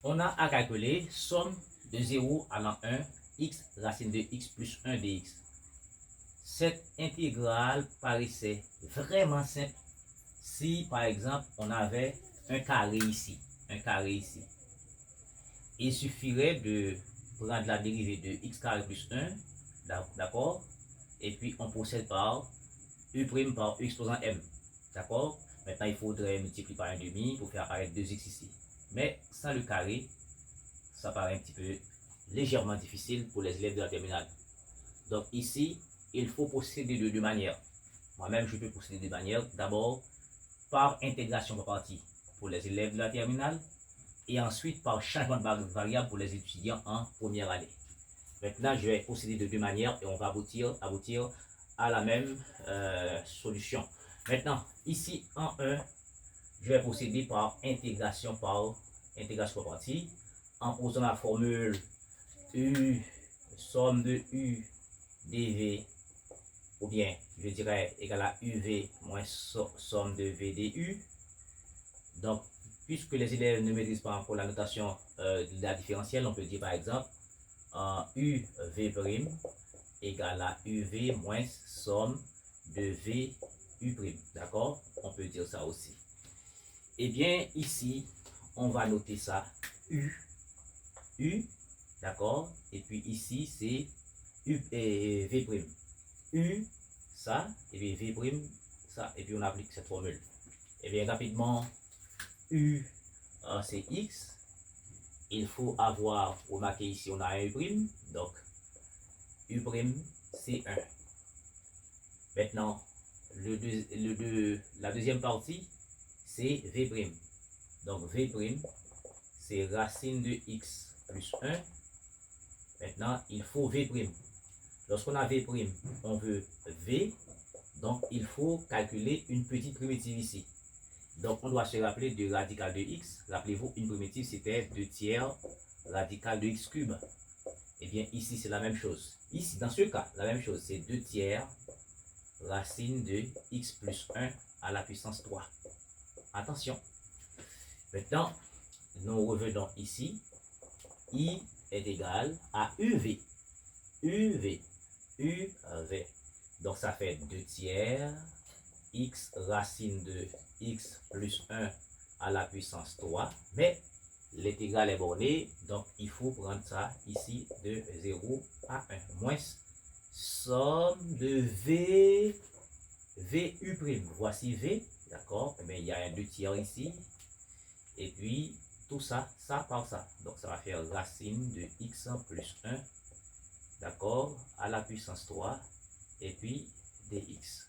On a à calculer somme de 0 allant 1, x racine de x plus 1 dx. Cette intégrale paraissait vraiment simple si, par exemple, on avait un carré ici. Il suffirait de prendre la dérivée de x carré plus 1, d'accord? Et puis, on procède par u' par u exposant m, d'accord? Maintenant, il faudrait multiplier par un demi pour faire apparaître 2x ici. Mais sans le carré, ça paraît un petit peu légèrement difficile pour les élèves de la terminale. Donc ici, il faut procéder de deux manières. Moi-même, je peux procéder de deux manières. D'abord, par intégration par partie pour les élèves de la terminale et ensuite par changement de variable pour les étudiants en première année. Maintenant, je vais procéder de deux manières et on va aboutir à la même solution. Maintenant, ici en 1, je vais procéder par intégration par partie en posant la formule U, somme de U dV, ou bien je dirais égal à UV moins somme de V du. Donc, puisque les élèves ne maîtrisent pas encore la notation de la différentielle, on peut dire par exemple UV' égale à UV moins somme de V U'. D'accord? On peut dire ça aussi. Eh bien, ici, on va noter ça U, d'accord? Et puis ici, c'est U et V'. U, ça, et puis V', ça, et puis on applique cette formule. Et bien, rapidement, U, c'est X. Il faut avoir, remarquez ici, on a un U', donc U', c'est 1. Maintenant, la deuxième partie, c'est V'. Donc V', c'est racine de X plus 1. Maintenant, il faut V'. Lorsqu'on a V', on veut V, donc il faut calculer une petite primitive ici. Donc on doit se rappeler de radical de x. Rappelez-vous, une primitive c'était 2 tiers radical de x cube. Et bien ici c'est la même chose. Ici, dans ce cas, la même chose, c'est 2 tiers racine de x plus 1 à la puissance 3. Attention. Maintenant, nous revenons ici. I est égal à UV. UV. Donc ça fait 2 tiers x racine de x plus 1 à la puissance 3. Mais l'intégrale est bornée, donc il faut prendre ça ici de 0 à 1. Moins somme de VU'. Voici V, d'accord? Mais il y a un 2 tiers ici. Et puis, tout ça, ça par ça. Donc ça va faire racine de x plus 1, d'accord, à la puissance 3, et puis dx.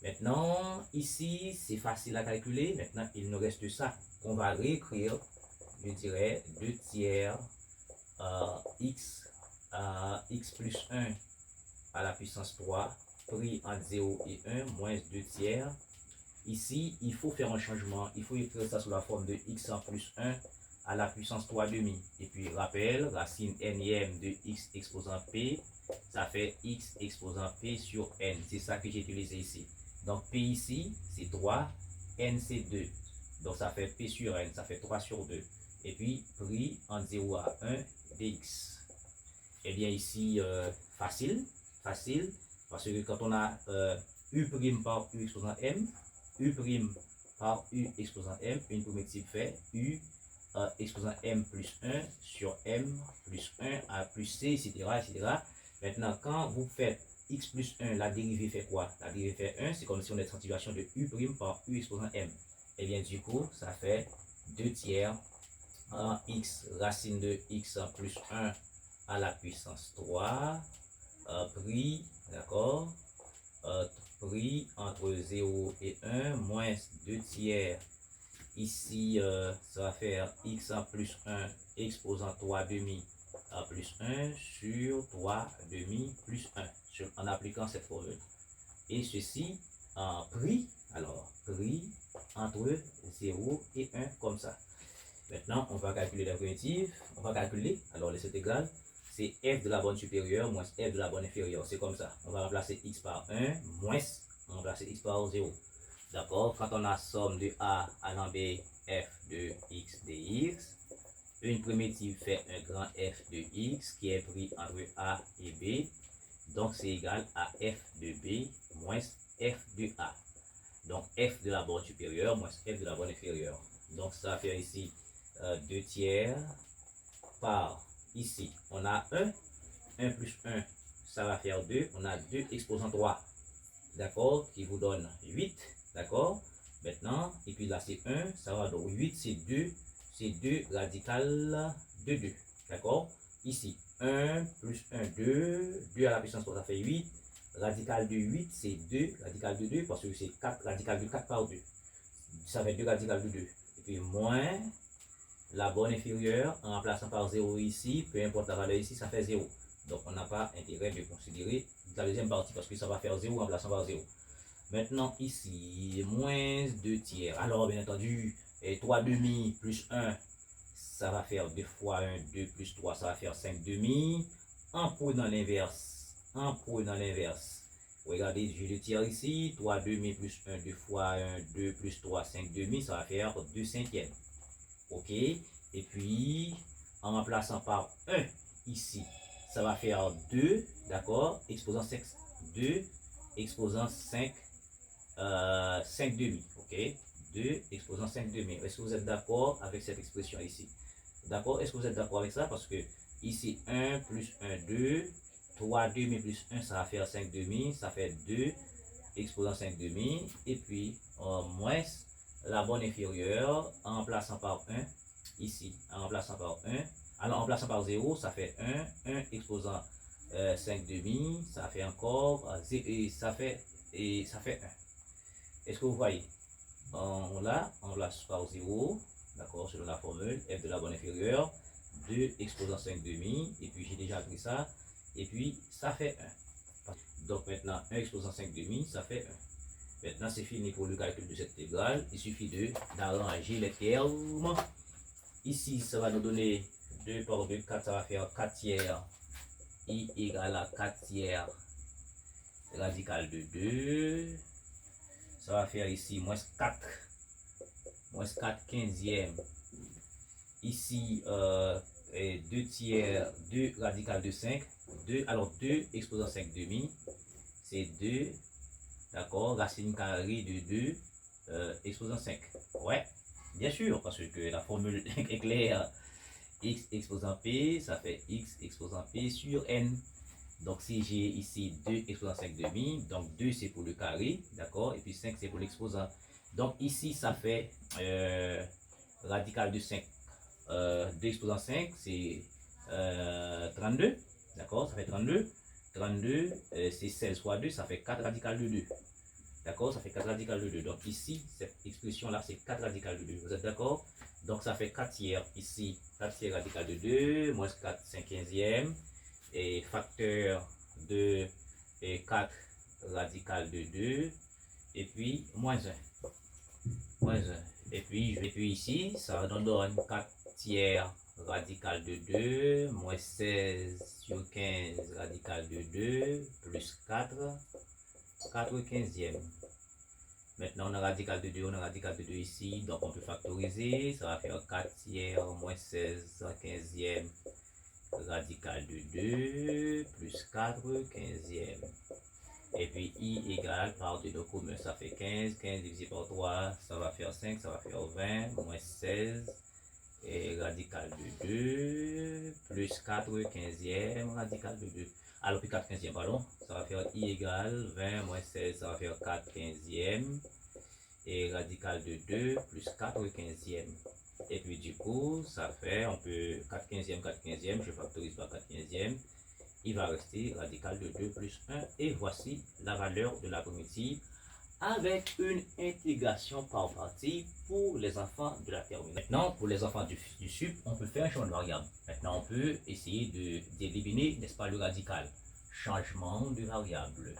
Maintenant, ici, c'est facile à calculer. Maintenant, il nous reste ça qu'on va réécrire. Je dirais 2 tiers x plus 1 à la puissance 3 pris entre 0 et 1 moins 2 tiers. Ici, il faut faire un changement. Il faut écrire ça sous la forme de x plus 1 à la puissance 3 demi. Et puis, rappel, racine nième de x exposant p, ça fait x exposant p sur n. C'est ça que j'ai utilisé ici. Donc, P ici, c'est 3, N c'est 2. Donc, ça fait P sur N, ça fait 3 sur 2. Et puis, pris en 0 à 1 dx. Eh bien, ici, facile, parce que quand on a U' par U exposant M, U' par U exposant M, une primitive fait U exposant M plus 1 sur M plus 1 à plus C, etc., etc. Maintenant, quand vous faites x plus 1, la dérivée fait quoi? La dérivée fait 1, c'est comme si on était en situation de U' par U exposant M. Et bien du coup, ça fait 2 tiers x racine de x plus 1 à la puissance 3, pris, d'accord, pris entre 0 et 1, moins 2 tiers. Ici, ça va faire x plus 1 exposant 3 demi plus 1 sur 3 demi plus 1 en appliquant cette formule. Et ceci en pris, alors pris entre 0 et 1 comme ça. Maintenant, on va calculer la primitive. On va calculer, alors les c'est égal, c'est f de la bonne supérieure moins f de la bonne inférieure. C'est comme ça. On va remplacer x par 1 moins, on va remplacer x par 0. D'accord? Quand on a somme de a allant b, f de x dx, Une primitive fait un grand f de x qui est pris entre a et b. Donc, c'est égal à f de b moins f de a. Donc, f de la borne supérieure moins f de la borne inférieure. Donc, ça va faire ici 2 tiers par ici. On a 1 plus 1, ça va faire 2. On a 2 exposant 3, d'accord, qui vous donne 8, d'accord. Maintenant, et puis là, c'est 1, ça va donc 8, c'est 2 radical de 2, d'accord. Ici, 1 plus 1, 2, 2 à la puissance 3, ça fait 8. Radical de 8, c'est 2, radical de 2, parce que c'est 4, radical de 4 par 2. Ça fait 2 radical de 2. Et puis, moins la borne inférieure, en remplaçant par 0 ici, peu importe la valeur ici, ça fait 0. Donc, on n'a pas intérêt de considérer la deuxième partie, parce que ça va faire 0 en remplaçant par 0. Maintenant, ici, moins 2 tiers. Alors, bien entendu, 3 demi plus 1, ça va faire 2 fois 1, 2 plus 3, ça va faire 5 demi. En prenant l'inverse, regardez, j'ai le tiers ici, 3 demi plus 1, 2 fois 1, 2 plus 3, 5 demi, ça va faire 2 cinquièmes. Ok, et puis, en remplaçant par 1 ici, ça va faire 2, d'accord, exposant 5, 2, exposant 5, 5 demi, ok, 2 exposant 5 demi. Est-ce que vous êtes d'accord avec cette expression ici? D'accord? Est-ce que vous êtes d'accord avec ça? Parce que ici, 1 plus 1, 2, 3 demi plus 1, ça va faire 5 demi, ça fait 2 exposant 5 demi, et puis moins la borne inférieure en remplaçant par 1, ici, en remplaçant par 1, alors en remplaçant par 0, ça fait 1 exposant 5 demi, ça fait encore, et ça fait 1. Est-ce que vous voyez? Là, on remplace par 0, d'accord, selon la formule, f de la borne inférieure, 2 exposant 5 demi, et puis j'ai déjà pris ça, et puis ça fait 1. Donc maintenant, 1 exposant 5 demi, ça fait 1. Maintenant, c'est fini pour le calcul de cette intégrale. Il suffit d'arranger les termes. Ici, ça va nous donner 2 par 2, 4, ça va faire 4 tiers. I égale à 4 tiers radical de 2. Ça va faire ici moins 4 quinzième. Ici, 2 tiers, 2 radical de 5. 2, alors 2 exposant 5 demi, c'est 2, d'accord, racine carrée de 2 exposant 5. Ouais, bien sûr, parce que la formule est claire. X exposant P, ça fait X exposant P sur N. Donc, si j'ai ici 2 exposant 5 demi, donc 2 c'est pour le carré, d'accord, et puis 5 c'est pour l'exposant. Donc, ici, ça fait radical de 5. 2 exposant 5, c'est 32, d'accord, ça fait 32. 32, c'est 16 fois 2, ça fait 4 radical de 2. D'accord, ça fait 4 radical de 2. Donc ici, cette expression-là, c'est 4 radical de 2. Vous êtes d'accord? Donc ça fait 4 tiers ici, 4 tiers radical de 2, moins 4 cinquième, et facteur de 4 radical de 2, et puis moins 1. Moins 1. Et puis ici, ça donne 4 tiers radical de 2, moins 16 sur 15 radical de 2, plus 4 quinzième. Maintenant, on a radical de 2, on a radical de 2 ici, donc on peut factoriser, ça va faire 4 tiers moins 16 quinzième radical de 2, plus 4 quinzième. Et puis I égale par 2 de commun, ça fait 15, 15 divisé par 3, ça va faire 5, ça va faire 20, moins 16, et radical de 2, plus 4 quinzième, radical de 2. Alors, puis 4 quinzième, pardon, ça va faire I égale 20 moins 16, ça va faire 4 quinzième, et radical de 2 plus 4 quinzième. Et puis du coup, ça fait, on peut 4 quinzième, je factorise par 4 quinzième, il va rester radical de 2 plus 1, et voici la valeur de la primitive avec une intégration par partie pour les enfants de la terminale. Maintenant, pour les enfants du sup, on peut faire un changement de variable. Maintenant, on peut essayer d'éliminer, n'est-ce pas, le radical. Changement de variable.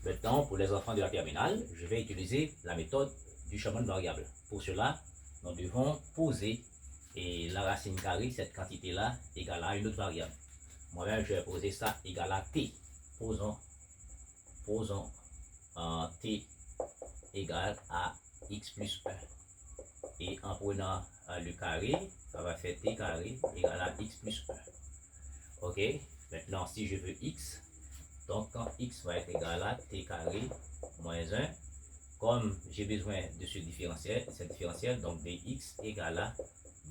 Maintenant, pour les enfants de la terminale, je vais utiliser la méthode du changement de variable. Pour cela, nous devons poser et la racine carrée, cette quantité-là, égale à une autre variable. Moi-même, je vais poser ça égal à t. Posons t égale à x plus 1. Et en prenant le carré, ça va faire t carré égale à x plus 1. Ok, maintenant si je veux x, donc quand x va être égal à t carré moins 1, comme j'ai besoin de ce différentiel, donc dx égale à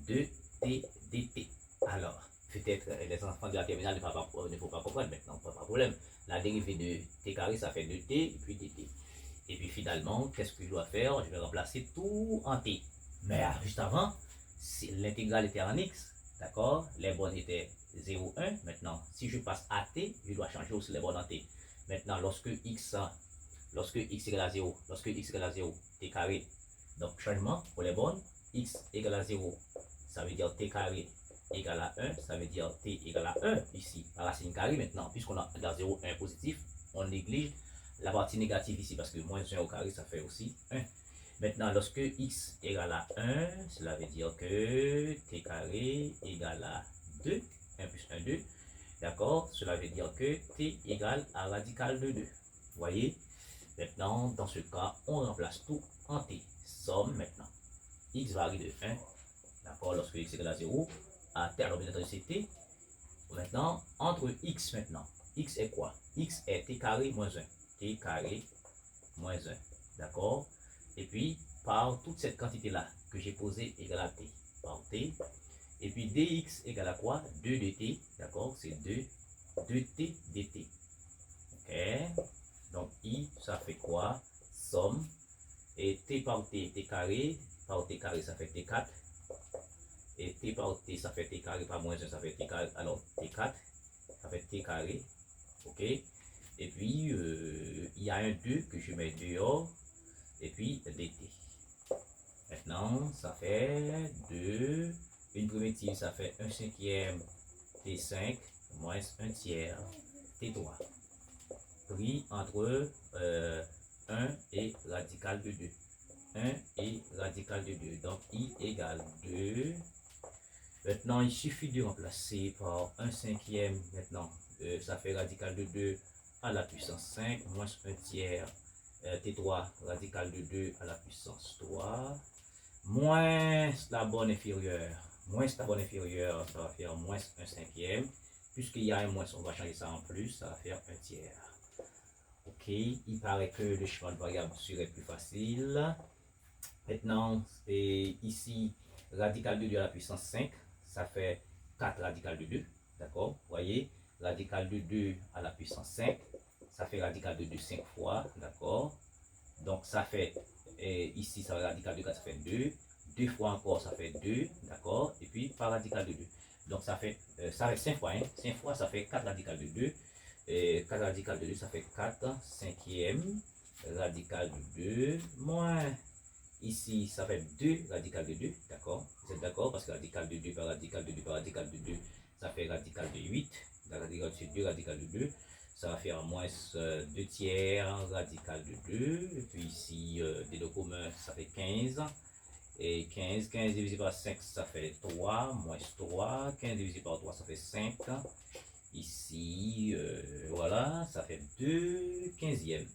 2t dt. Alors, peut-être les enfants de la terminale ne faut pas comprendre maintenant, pas de problème. La dérivée de t carré, ça fait 2t et puis dt. Et puis finalement, qu'est-ce que je dois faire? Je vais remplacer tout en t. Mais juste avant, si l'intégrale était en x, d'accord? Les bornes étaient 0, 1. Maintenant, si je passe à t, je dois changer aussi les bornes en t. Maintenant, lorsque x égale à 0, t carré. Donc, changement pour les bornes, x égale à 0, ça veut dire t carré égale à 1, ça veut dire t égale à 1 ici, la racine carrée maintenant, puisqu'on a dans 0, 1 positif, on néglige la partie négative ici, parce que moins 1 au carré, ça fait aussi 1. Maintenant, lorsque x égale à 1, cela veut dire que t carré égale à 2, 1 plus 1, 2. D'accord? Cela veut dire que t égale à radical de 2. Vous voyez? Maintenant, dans ce cas, on remplace tout en t. Somme maintenant. X varie de 1. D'accord? Lorsque x égale à 0, à terme, c'est t. Maintenant, entre x maintenant. X est quoi? X est t carré moins 1. T carré moins 1. D'accord? Et puis, par toute cette quantité-là que j'ai posée égale à t, par t. Et puis, dx égale à quoi? 2 dt. D'accord? C'est 2t dt. Ok? Donc, i, ça fait quoi? Somme. Et t par t carré. Par t carré, ça fait t4. Et t par t, ça fait t carré par moins 1, ça fait t carré. Alors, t4, ça fait t carré. Ok? Et puis, il y a un 2 que je mets dehors. Et puis, dt. Maintenant, ça fait 2. Une primitive, ça fait 1 cinquième t5 moins 1 tiers t3. Pris entre 1 et radical de 2. 1 et radical de 2. Donc, i égale 2. Maintenant, il suffit de remplacer par 1 cinquième. Maintenant, ça fait radical de 2 à la puissance 5 moins 1 tiers t3 radical de 2 à la puissance 3 moins la borne inférieure. Moins la borne inférieure, ça va faire moins 1 cinquième. Puisqu'il y a un moins, on va changer ça en plus, ça va faire 1 tiers. Ok, il paraît que le chemin de variable serait plus facile. Maintenant, ici, radical de 2 à la puissance 5, ça fait 4 radical de 2. D'accord? Vous voyez, radical de 2 à la puissance 5, ça fait radical de 2 5 fois. D'accord? Donc, ça fait, ici, ça fait radical de 4, ça fait 2. 2 fois encore, ça fait 2. D'accord? Et puis, par radical de 2. Donc, ça fait 5 fois. Hein? 5 fois, ça fait 4 radical de 2. 4 radical de 2, ça fait 4 cinquième radical de 2 moins. Ici, ça fait 2 radical de 2, d'accord? Vous êtes d'accord? Parce que radical de 2 par radical de 2 par radical de 2, ça fait radical de 8. Radical de 2 radical de 2, ça va faire moins 2 tiers radical de 2. Et puis ici, des deux communs, ça fait 15. Et 15 divisé par 5, ça fait 3, moins 3. 15 divisé par 3, ça fait 5. Ici, voilà, ça fait 2 quinzièmes.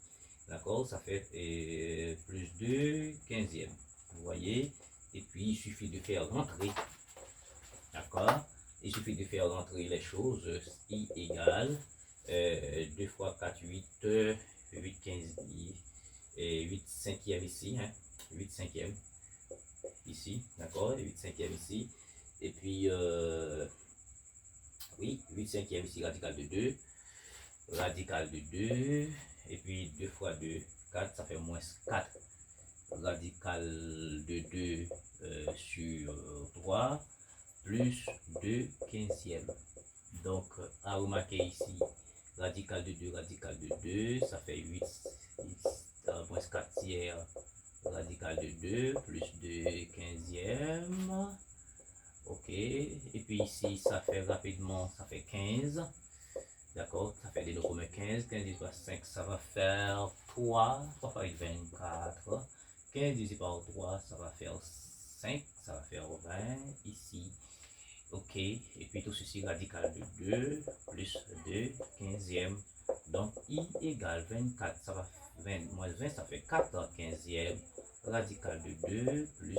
D'accord? Ça fait plus 2 quinzièmes. Vous voyez? Et puis, il suffit de faire rentrer. D'accord? Il suffit de faire rentrer les choses. I égale 2 fois 4, 8, 8 15, 8 cinquièmes ici. Hein? 8 cinquièmes ici. D'accord? 8 cinquièmes ici. Et puis, oui, 8 cinquièmes ici, radical de 2. Radical de 2. Et puis 2 fois 2, 4, ça fait moins 4. Radical de 2 sur 3, plus 2 quinzièmes. Donc, à remarquer ici, radical de 2, ça fait 8, moins 4 tiers, radical de 2, plus 2 quinzièmes. Ok, et puis ici, ça fait rapidement, ça fait 15. D'accord, ça fait des communs 15. 15 divisé par 5, ça va faire 3. 3 fois 24. 15 divisé par 3, ça va faire 5. Ça va faire 20 ici. Ok, et puis tout ceci radical de 2 plus 2 quinzième. Donc I égale 24, ça va 20 moins 20, ça fait 4 quinzième. Radical de 2 plus...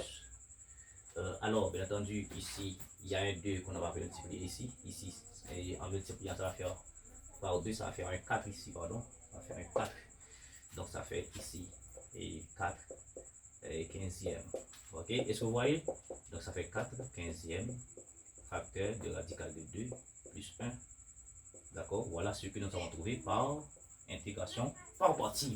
alors, bien entendu, ici, il y a un 2 qu'on va multiplier ici. Ici, et en multipliant, ça va faire par 2, ça va faire un 4 ici, pardon. Ça va faire un 4. Donc ça fait ici et 4 et 15e. Ok, est-ce que vous voyez? Donc ça fait 4 15e facteur de radical de 2 plus 1. D'accord, voilà ce que nous avons trouvé par intégration par partie.